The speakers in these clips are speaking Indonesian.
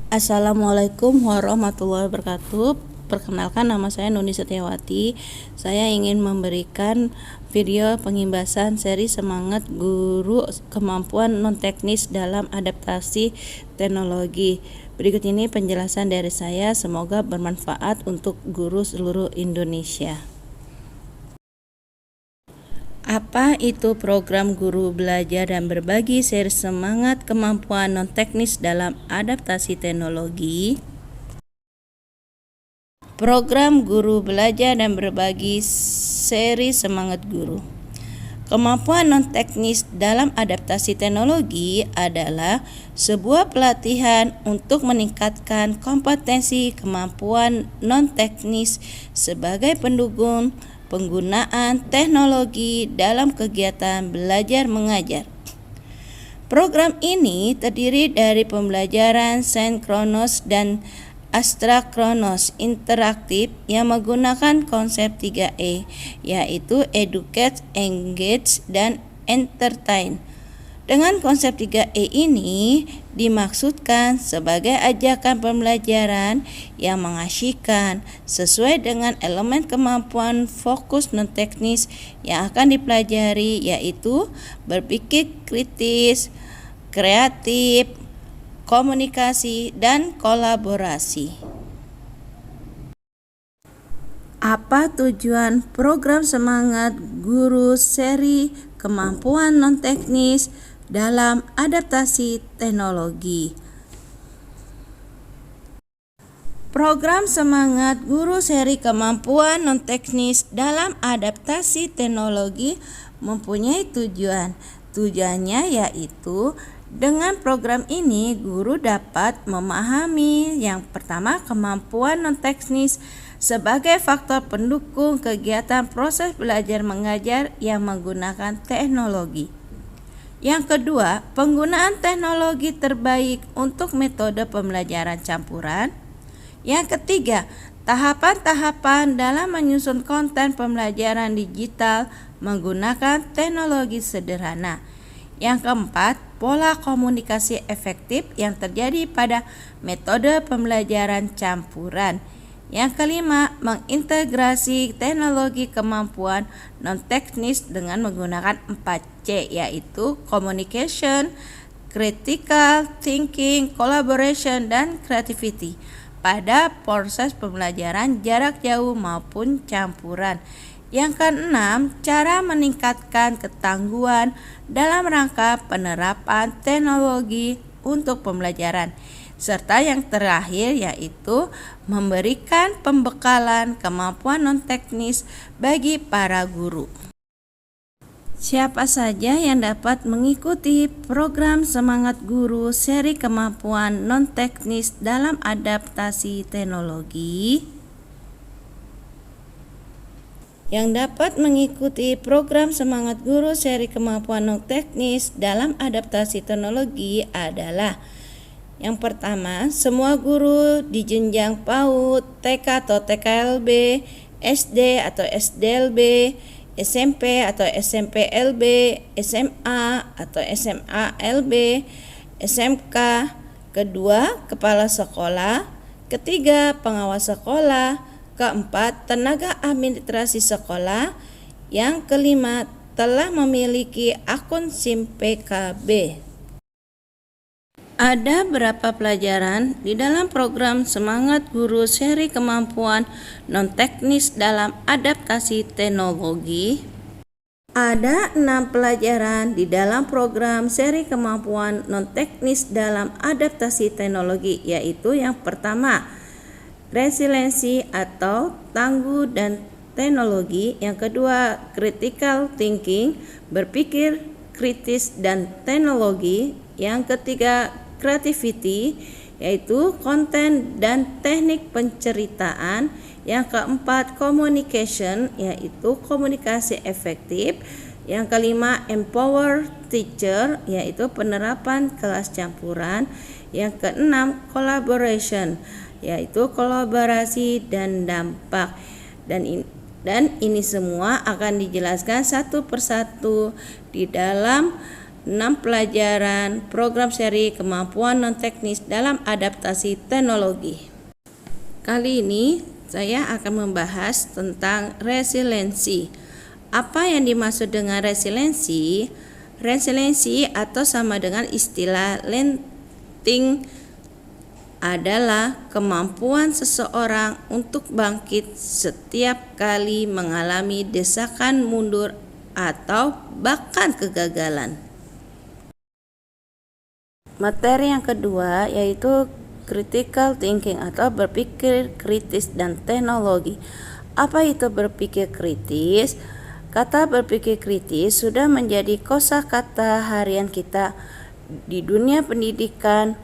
Assalamualaikum warahmatullahi wabarakatuh. Perkenalkan, nama saya Nuni Setiawati. Saya ingin memberikan video pengimbasan seri Semangat Guru Kemampuan Non-Teknis dalam Adaptasi Teknologi. Berikut ini penjelasan dari saya, semoga bermanfaat untuk guru seluruh Indonesia. Apa itu program guru belajar dan berbagi seri Semangat Kemampuan Non-Teknis dalam Adaptasi Teknologi? Program guru belajar dan berbagi seri Semangat Guru Kemampuan non-teknis dalam adaptasi teknologi adalah sebuah pelatihan untuk meningkatkan kompetensi kemampuan non-teknis sebagai pendukung penggunaan teknologi dalam kegiatan belajar mengajar. Program ini terdiri dari pembelajaran sinkronos dan asynchronous interaktif yang menggunakan konsep 3E, yaitu educate, engage, dan entertain. Dengan konsep 3E ini dimaksudkan sebagai ajakan pembelajaran yang mengasyikkan sesuai dengan elemen kemampuan fokus non-teknis yang akan dipelajari, yaitu berpikir kritis, kreatif, komunikasi, dan kolaborasi. Apa tujuan program Semangat Guru seri Kemampuan Non-Teknis dalam Adaptasi Teknologi? Program Semangat Guru seri Kemampuan Non-Teknis dalam Adaptasi Teknologi mempunyai tujuan. Tujuannya yaitu dengan program ini guru dapat memahami yang pertama kemampuan non-teknis sebagai faktor pendukung kegiatan proses belajar mengajar yang menggunakan teknologi. Yang kedua, penggunaan teknologi terbaik untuk metode pembelajaran campuran. Yang ketiga, tahapan-tahapan dalam menyusun konten pembelajaran digital menggunakan teknologi sederhana. Yang keempat, pola komunikasi efektif yang terjadi pada metode pembelajaran campuran. Yang kelima, mengintegrasi teknologi kemampuan non-teknis dengan menggunakan 4C, yaitu communication, critical thinking, collaboration, dan creativity pada proses pembelajaran jarak jauh maupun campuran. Yang keenam, cara meningkatkan ketangguhan dalam rangka penerapan teknologi untuk pembelajaran. Serta yang terakhir yaitu memberikan pembekalan kemampuan non-teknis bagi para guru. Siapa saja yang dapat mengikuti program Semangat Guru seri Kemampuan Non-Teknis dalam Adaptasi Teknologi? Yang dapat mengikuti program Semangat Guru seri Kemampuan Non-Teknis dalam Adaptasi Teknologi adalah: yang pertama, semua guru di jenjang PAUD, TK atau TKLB, SD atau SDLB, SMP atau SMPLB, SMA atau SMALB, SMK. Kedua, kepala sekolah. Ketiga, pengawas sekolah. Keempat, tenaga administrasi sekolah. Yang kelima, telah memiliki akun SIM PKB. Ada berapa pelajaran di dalam program Semangat Guru seri Kemampuan Non-Teknis dalam Adaptasi Teknologi? Ada 6 pelajaran di dalam program seri Kemampuan Non-Teknis dalam Adaptasi Teknologi, yaitu yang pertama, resiliensi atau tangguh dan teknologi. Yang kedua, critical thinking, berpikir kritis dan teknologi. Yang ketiga, creativity, yaitu konten dan teknik penceritaan. Yang keempat, communication, yaitu komunikasi efektif. Yang kelima, empower teacher, yaitu penerapan kelas campuran. Yang keenam, collaboration, yaitu kolaborasi dan dampak. Dan ini semua akan dijelaskan satu persatu di dalam 6 pelajaran program seri kemampuan non-teknis dalam adaptasi teknologi. Kali ini saya akan membahas tentang resiliensi. Apa yang dimaksud dengan resiliensi? Resiliensi atau sama dengan istilah lenting adalah kemampuan seseorang untuk bangkit setiap kali mengalami desakan mundur atau bahkan kegagalan. Materi yang kedua yaitu critical thinking atau berpikir kritis dan teknologi. Apa itu berpikir kritis? Kata berpikir kritis sudah menjadi kosakata harian kita di dunia pendidikan.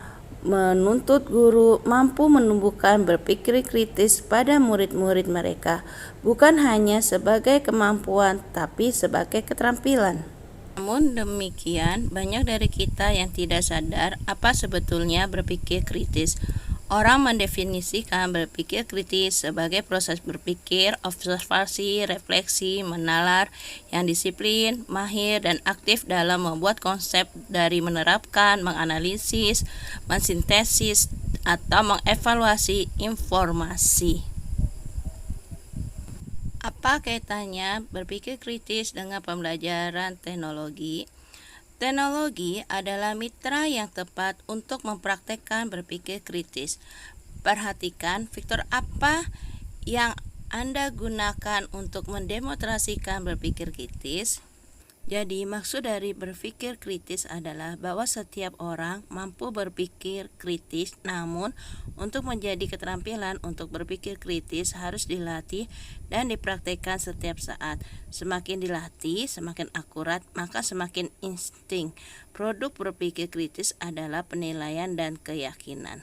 Menuntut guru mampu menumbuhkan berpikir kritis pada murid-murid mereka, bukan hanya sebagai kemampuan tapi sebagai keterampilan. Namun demikian, banyak dari kita yang tidak sadar apa sebetulnya berpikir kritis. Orang mendefinisikan berpikir kritis sebagai proses berpikir, observasi, refleksi, menalar, yang disiplin, mahir, dan aktif dalam membuat konsep dari menerapkan, menganalisis, mensintesis, atau mengevaluasi informasi. Apa kaitannya berpikir kritis dengan pembelajaran teknologi? Teknologi adalah mitra yang tepat untuk mempraktekkan berpikir kritis. Perhatikan fitur apa yang Anda gunakan untuk mendemonstrasikan berpikir kritis. Jadi, maksud dari berpikir kritis adalah bahwa setiap orang mampu berpikir kritis, namun untuk menjadi keterampilan untuk berpikir kritis harus dilatih dan dipraktikkan setiap saat. Semakin dilatih, semakin akurat, maka semakin insting. Produk berpikir kritis adalah penilaian dan keyakinan.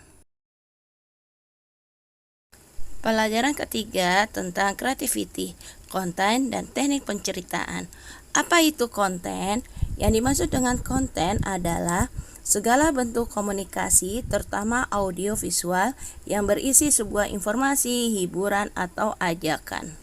Pelajaran ketiga tentang creativity, konten, dan teknik penceritaan. Apa itu konten? Yang dimaksud dengan konten adalah segala bentuk komunikasi, terutama audio visual, yang berisi sebuah informasi, hiburan, atau ajakan.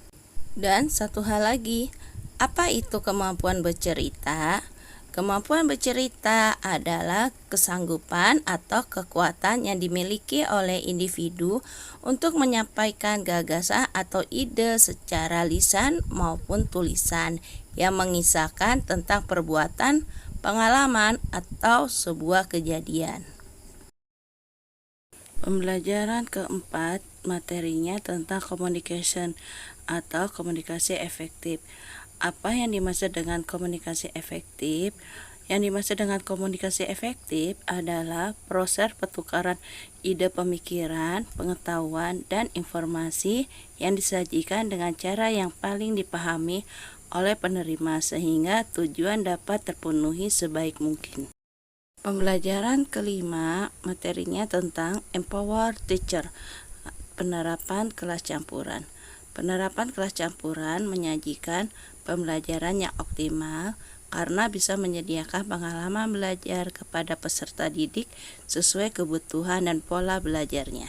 Dan satu hal lagi, apa itu kemampuan bercerita? Kemampuan bercerita adalah kesanggupan atau kekuatan yang dimiliki oleh individu untuk menyampaikan gagasan atau ide secara lisan maupun tulisan yang mengisahkan tentang perbuatan, pengalaman, atau sebuah kejadian. Pembelajaran keempat materinya tentang communication atau komunikasi efektif. Apa yang dimaksud dengan komunikasi efektif? Yang dimaksud dengan komunikasi efektif adalah proses pertukaran ide pemikiran, pengetahuan, dan informasi yang disajikan dengan cara yang paling dipahami oleh penerima sehingga tujuan dapat terpenuhi sebaik mungkin. Pembelajaran kelima materinya tentang empower teacher, penerapan kelas campuran. Penerapan kelas campuran menyajikan pembelajaran yang optimal karena bisa menyediakan pengalaman belajar kepada peserta didik sesuai kebutuhan dan pola belajarnya.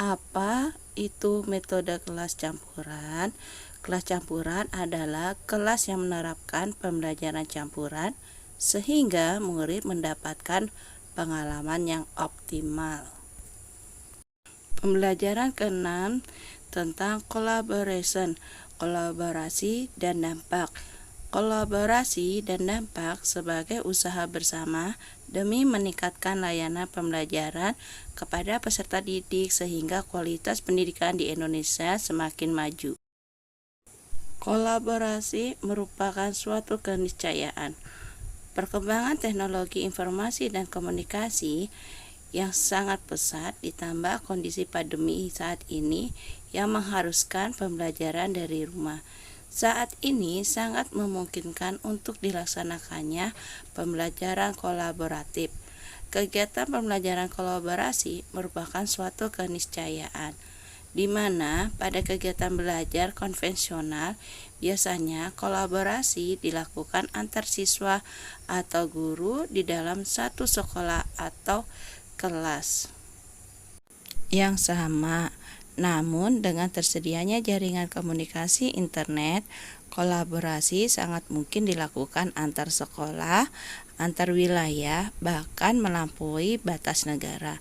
Apa itu metode kelas campuran? Kelas campuran adalah kelas yang menerapkan pembelajaran campuran sehingga murid mendapatkan pengalaman yang optimal. Pembelajaran keenam tentang collaboration, kolaborasi dan dampak. Kolaborasi dan dampak sebagai usaha bersama demi meningkatkan layanan pembelajaran kepada peserta didik sehingga kualitas pendidikan di Indonesia semakin maju. Kolaborasi merupakan suatu keniscayaan. Perkembangan teknologi informasi dan komunikasi yang sangat pesat ditambah kondisi pandemi saat ini yang mengharuskan pembelajaran dari rumah. Saat ini sangat memungkinkan untuk dilaksanakannya pembelajaran kolaboratif. Kegiatan pembelajaran kolaborasi merupakan suatu keniscayaan, di mana pada kegiatan belajar konvensional biasanya kolaborasi dilakukan antar siswa atau guru di dalam satu sekolah atau kelas yang sama. Namun dengan tersedianya jaringan komunikasi internet, Kolaborasi sangat mungkin dilakukan antar sekolah, antar wilayah, bahkan melampaui batas negara.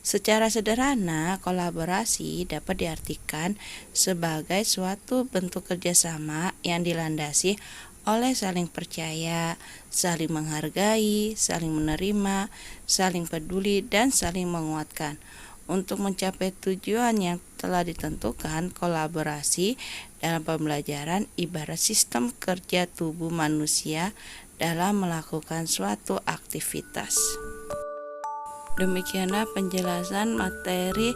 Secara sederhana, kolaborasi dapat diartikan sebagai suatu bentuk kerjasama yang dilandasi oleh saling percaya, saling menghargai, saling menerima, saling peduli, dan saling menguatkan. Untuk mencapai tujuan yang telah ditentukan, kolaborasi dalam pembelajaran ibarat sistem kerja tubuh manusia dalam melakukan suatu aktivitas. Demikianlah penjelasan materi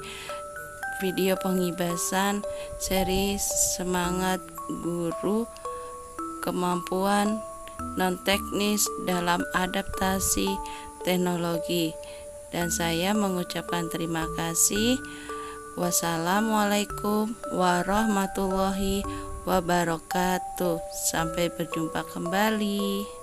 video penghibasan seri Semangat Guru Kemampuan Non-Teknis dalam Adaptasi Teknologi. Dan saya mengucapkan terima kasih. Wassalamualaikum warahmatullahi wabarakatuh. Sampai berjumpa kembali.